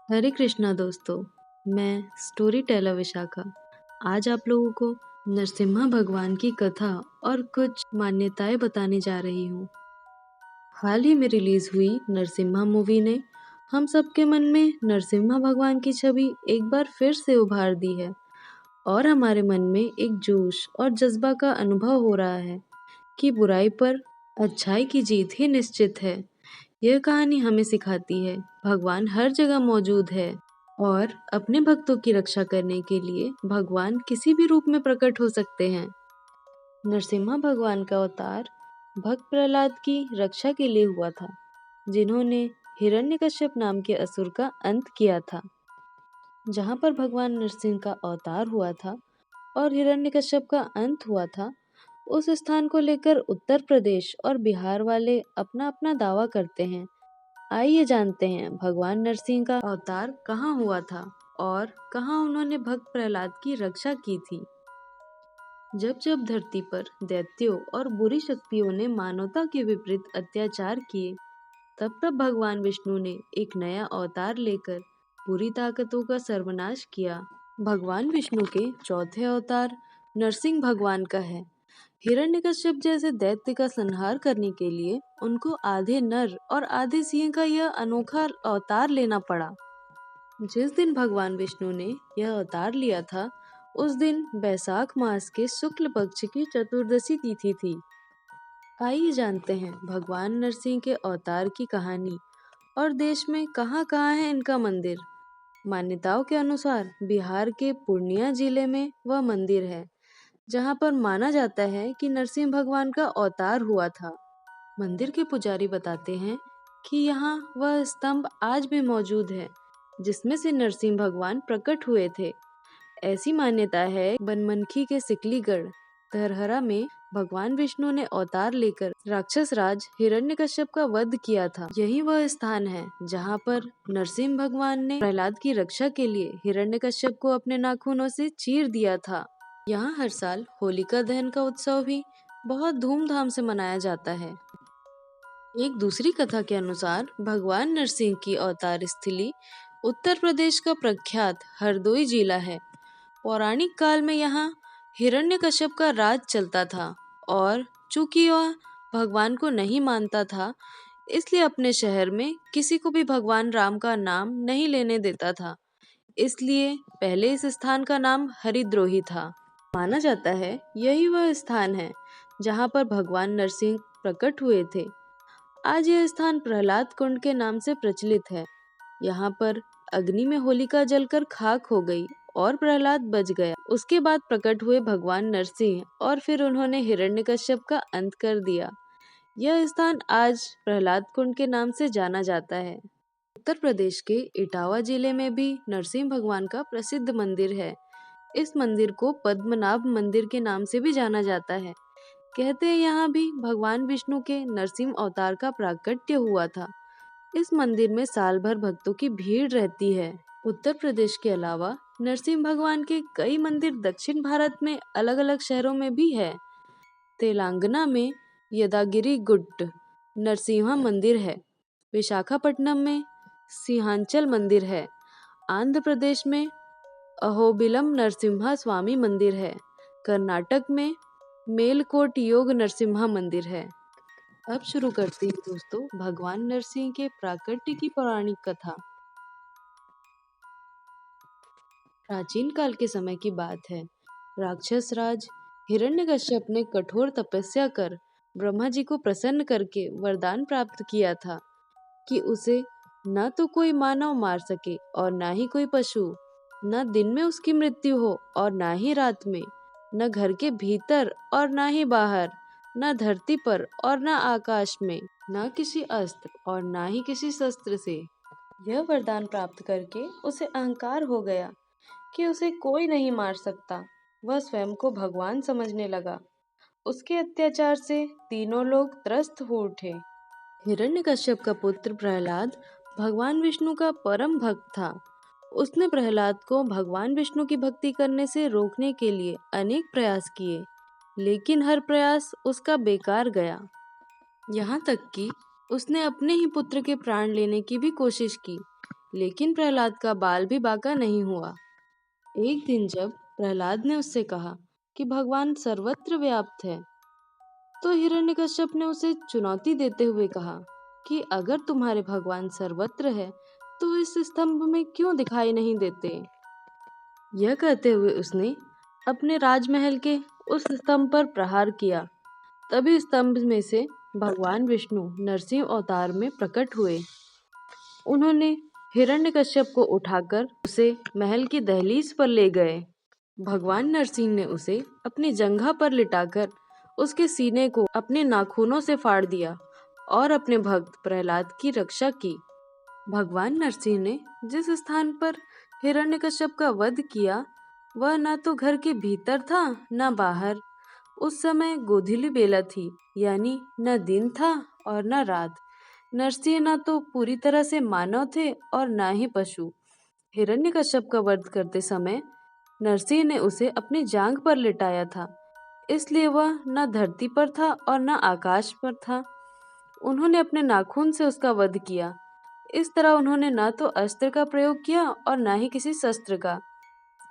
हरे कृष्णा दोस्तों। मैं story teller Vishakha आज आप लोगों को नरसिम्हा भगवान की कथा और कुछ मान्यताएं बताने जा रही हूँ। हाल ही में रिलीज हुई नरसिम्हा मूवी ने हम सबके मन में नरसिम्हा भगवान की छवि एक बार फिर से उभार दी है और हमारे मन में एक जोश और जज्बा का अनुभव हो रहा है कि बुराई पर अच्छाई की जीत ही निश्चित है। यह कहानी हमें सिखाती है भगवान हर जगह मौजूद है और अपने भक्तों की रक्षा करने के लिए भगवान किसी भी रूप में प्रकट हो सकते हैं। नरसिम्हा भगवान का अवतार भक्त प्रहलाद की रक्षा के लिए हुआ था, जिन्होंने हिरण्यकश्यप नाम के असुर का अंत किया था। जहाँ पर भगवान नरसिंह का अवतार हुआ था और हिरण्यकश्यप का अंत हुआ था, उस स्थान को लेकर उत्तर प्रदेश और बिहार वाले अपना अपना दावा करते हैं। आइए जानते हैं भगवान नरसिंह का अवतार कहाँ हुआ था और कहाँ उन्होंने भक्त प्रहलाद की रक्षा की थी। जब जब धरती पर दैत्यों और बुरी शक्तियों ने मानवता के विपरीत अत्याचार किए, तब तब भगवान विष्णु ने एक नया अवतार लेकर बुरी ताकतों का सर्वनाश किया। भगवान विष्णु के चौथे अवतार नरसिंह भगवान का है। हिरण्यकश्यप जैसे दैत्य का संहार करने के लिए उनको आधे नर और आधे सिंह का यह अनोखा अवतार लेना पड़ा। जिस दिन भगवान विष्णु ने यह अवतार लिया था, उस दिन बैसाख मास के शुक्ल पक्ष की चतुर्दशी तिथि थी। आइए जानते हैं भगवान नरसिंह के अवतार की कहानी और देश में कहाँ कहाँ है इनका मंदिर। मान्यताओं के अनुसार बिहार के पूर्णिया जिले में वह मंदिर है, जहाँ पर माना जाता है कि नरसिंह भगवान का अवतार हुआ था। मंदिर के पुजारी बताते हैं कि यहाँ वह स्तंभ आज भी मौजूद है, जिसमें से नरसिंह भगवान प्रकट हुए थे। ऐसी मान्यता है बनमनखी के सिकलीगढ़ धरहरा में भगवान विष्णु ने अवतार लेकर राक्षस राज हिरण्यकश्यप का वध किया था। यही वह स्थान है जहाँ पर नरसिंह भगवान ने प्रहलाद की रक्षा के लिए हिरण्यकश्यप को अपने नाखूनों से चीर दिया था। यहाँ हर साल होलिका दहन का उत्सव भी बहुत धूमधाम से मनाया जाता है। एक दूसरी कथा के अनुसार भगवान नरसिंह की अवतार स्थली उत्तर प्रदेश का प्रख्यात हरदोई जिला है। पौराणिक काल में यहाँ हिरण्यकश्यप का राज चलता था और चूंकि वह भगवान को नहीं मानता था, इसलिए अपने शहर में किसी को भी भगवान राम का नाम नहीं लेने देता था। इसलिए पहले इस स्थान का नाम हरिद्रोही था। माना जाता है यही वह स्थान है जहाँ पर भगवान नरसिंह प्रकट हुए थे। आज यह स्थान प्रहलाद कुंड के नाम से प्रचलित है। यहाँ पर अग्नि में होलिका जलकर खाक हो गई और प्रहलाद बच गया। उसके बाद प्रकट हुए भगवान नरसिंह और फिर उन्होंने हिरण्यकश्यप का अंत कर दिया। यह स्थान आज प्रहलाद कुंड के नाम से जाना जाता है। उत्तर प्रदेश के इटावा जिले में भी नरसिंह भगवान का प्रसिद्ध मंदिर है। इस मंदिर को पद्मनाभ मंदिर के नाम से भी जाना जाता है। कहते हैं यहाँ भी भगवान विष्णु के नरसिंह अवतार का प्राकट्य हुआ था। इस मंदिर में साल भर भक्तों की भीड़ रहती है। उत्तर प्रदेश के अलावा नरसिंह भगवान के कई मंदिर दक्षिण भारत में अलग अलग शहरों में भी है। तेलंगाना में यदागिरी गुट्ट नरसिम्हा मंदिर है। विशाखापट्टनम में सिंहांचल मंदिर है। आंध्र प्रदेश में अहोबिलम नरसिम्हा स्वामी मंदिर है। कर्नाटक में मेलकोट योग नरसिम्हा मंदिर है। अब शुरू करते हैं दोस्तों भगवान नरसिंह के प्राकट्य की पौराणिक कथा। प्राचीन काल के समय की बात है। राक्षस राज हिरण्यकश्यप ने कठोर तपस्या कर ब्रह्मा जी को प्रसन्न करके वरदान प्राप्त किया था कि उसे न तो कोई मानव मार सके और न ही कोई पशु, न दिन में उसकी मृत्यु हो और न ही रात में, न घर के भीतर और न ही बाहर, न धरती पर और न आकाश में, न किसी अस्त्र और न ही किसी शस्त्र से। यह वरदान प्राप्त करके उसे अहंकार हो गया कि उसे कोई नहीं मार सकता। वह स्वयं को भगवान समझने लगा। उसके अत्याचार से तीनों लोग त्रस्त हो उठे। हिरण्यकश्यप का पुत्र प्रहलाद भगवान विष्णु का परम भक्त था। उसने प्रहलाद को भगवान विष्णु की भक्ति करने से रोकने के लिए अनेक प्रयास किए, लेकिन हर प्रयास उसका बेकार गया। यहाँ तक कि उसने अपने ही पुत्र के प्राण लेने की भी कोशिश की, लेकिन प्रहलाद का बाल भी बांका नहीं हुआ। एक दिन जब प्रहलाद ने उससे कहा कि भगवान सर्वत्र व्याप्त है, तो हिरण्यकश्यप ने उसे चुनौती देते हुए कहा कि अगर तुम्हारे भगवान सर्वत्र है तो इस स्तंभ में क्यों दिखाई नहीं देते। यह कहते हुए उसने अपने राजमहल के उस स्तंभ पर प्रहार किया। तभी स्तंभ में से भगवान विष्णु नरसिंह अवतार में प्रकट हुए। उन्होंने हिरण्यकश्यप को उठाकर उसे महल की दहलीज पर ले गए। भगवान नरसिंह ने उसे अपनी जंघा पर लिटाकर उसके सीने को अपने नाखूनों से फाड़ दिया और अपने भक्त प्रहलाद की रक्षा की। भगवान नरसिंह ने जिस स्थान पर हिरण्यकश्यप का वध किया वह न तो घर के भीतर था न बाहर। उस समय गोधूली बेला थी, यानी न दिन था और न रात। नरसिंह न तो पूरी तरह से मानव थे और न ही पशु। हिरण्यकश्यप का वध करते समय नरसिंह ने उसे अपनी जांघ पर लिटाया था, इसलिए वह न धरती पर था और न आकाश पर था। उन्होंने अपने नाखून से उसका वध किया। इस तरह उन्होंने न तो अस्त्र का प्रयोग किया और न ही किसी शस्त्र का।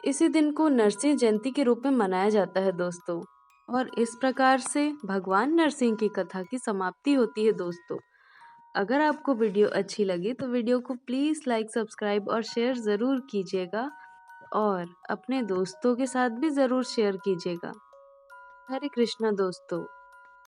इसी दिन को नरसिंह जयंती के रूप में मनाया जाता है दोस्तों। और इस प्रकार से भगवान नरसिंह की कथा की समाप्ति होती है दोस्तों। अगर आपको वीडियो अच्छी लगी तो वीडियो को प्लीज़ लाइक, सब्सक्राइब और शेयर ज़रूर कीजिएगा और अपने दोस्तों के साथ भी ज़रूर शेयर कीजिएगा। हरे कृष्णा दोस्तों।